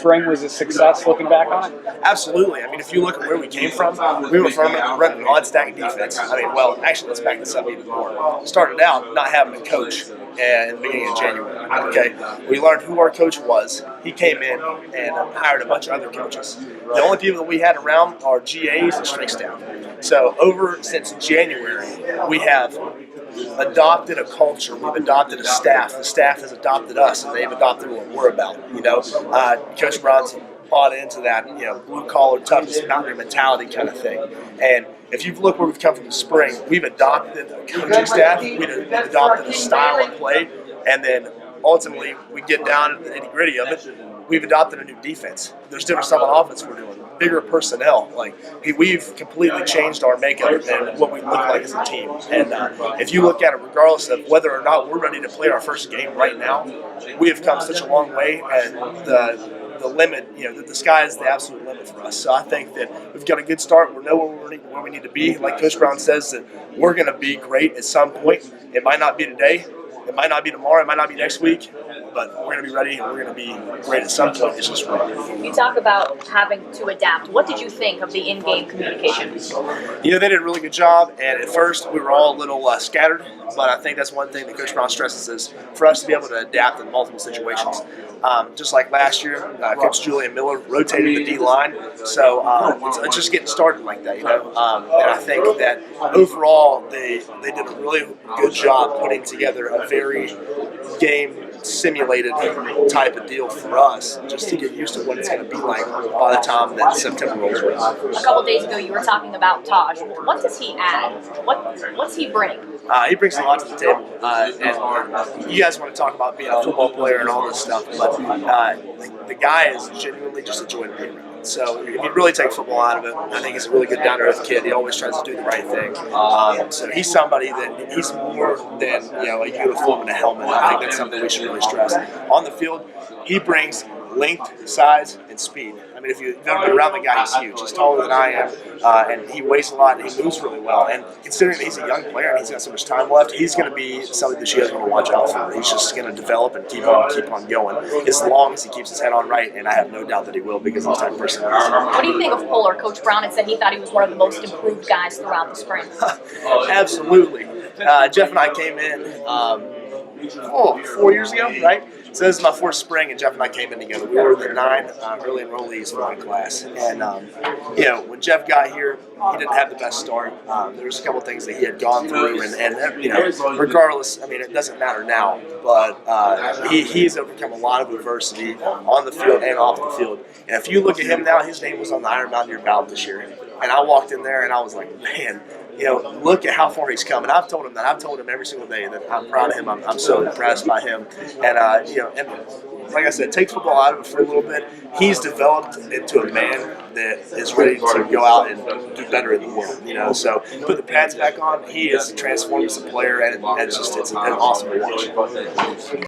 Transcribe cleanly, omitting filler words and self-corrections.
spring was a success looking back on it? Absolutely. I mean, if you look at where we came from, we were from running an odd-stack defense. I mean, well, actually, let's back this up even more. Started out not having a coach in the beginning of January. Okay, we learned who our coach was. He came in and hired a bunch of other coaches. The only people that we had around are GAs and strength staff. So since January, we have adopted a culture. We've adopted a staff. The staff has adopted us, and they've adopted what we're about. Coach Brown's bought into that, blue collar, toughness, mountaineer mentality kind of thing. And if you look where we've come from the spring, we've adopted a coaching staff. We've adopted a style of play, and then ultimately we get down to the nitty gritty of it. We've adopted a new defense. There's different stuff on offense we're doing. Bigger personnel. We've completely changed our makeup and what we look like as a team. And if you look at it, regardless of whether or not we're ready to play our first game right now, we have come such a long way, and the limit, the sky is the absolute limit for us. So I think that we've got a good start. We know where we need to be. Like Coach Brown says, that we're going to be great at some point. It might not be today. It might not be tomorrow. It might not be next week. But we're going to be ready, and we're going to be great at some point. It's just right. You talk about having to adapt. What did you think of the in-game communication? They did a really good job, and at first we were all a little scattered, but I think that's one thing that Coach Brown stresses is for us to be able to adapt in multiple situations. Just like last year, Coach Julian Miller rotated the D-line, so it's just getting started like that, and I think that overall they did a really good job putting together a very game simulated type of deal for us, just to get used to what it's going to be like by the time that September rolls around. A couple days ago, you were talking about Taj. What does he add? What's he bring? He brings a lot to the table, and you guys want to talk about being a football player and all this stuff, but the guy is genuinely just a joy to be around. So if you really take football out of it, I think he's a really good down-to-earth kid. He always tries to do the right thing. So he's somebody that he's more than a uniform and a helmet. I think that's something we should really stress. On the field, he brings length, size, and speed. I mean, if you've ever been around the guy, he's huge. He's taller than I am, and he weighs a lot, and he moves really well. And considering that he's a young player and he's got so much time left, he's going to be something that you guys want to watch out for. He's just going to develop and keep on going as long as he keeps his head on right, and I have no doubt that he will because of the type of person he is. What do you think of Polar? Coach Brown had said he thought he was one of the most improved guys throughout the spring. Absolutely. Jeff and I came in 4 years ago, right? So this is my fourth spring, and Jeff and I came in together. We were the 9 early enrollees for my class. And, when Jeff got here, he didn't have the best start. There was a couple of things that he had gone through, and regardless, I mean, it doesn't matter now, but he's overcome a lot of adversity on the field and off the field. And if you look at him now, his name was on the Iron Mountaineer ballot this year. And I walked in there, and I was like, man, look at how far he's come. And I've told him that. I've told him every single day that I'm proud of him. I'm so impressed by him. And, and like I said, take football out of it for a little bit. He's developed into a man that is ready to go out and do better in the world, So put the pads back on. He is transformed as a player, and it's an awesome to watch.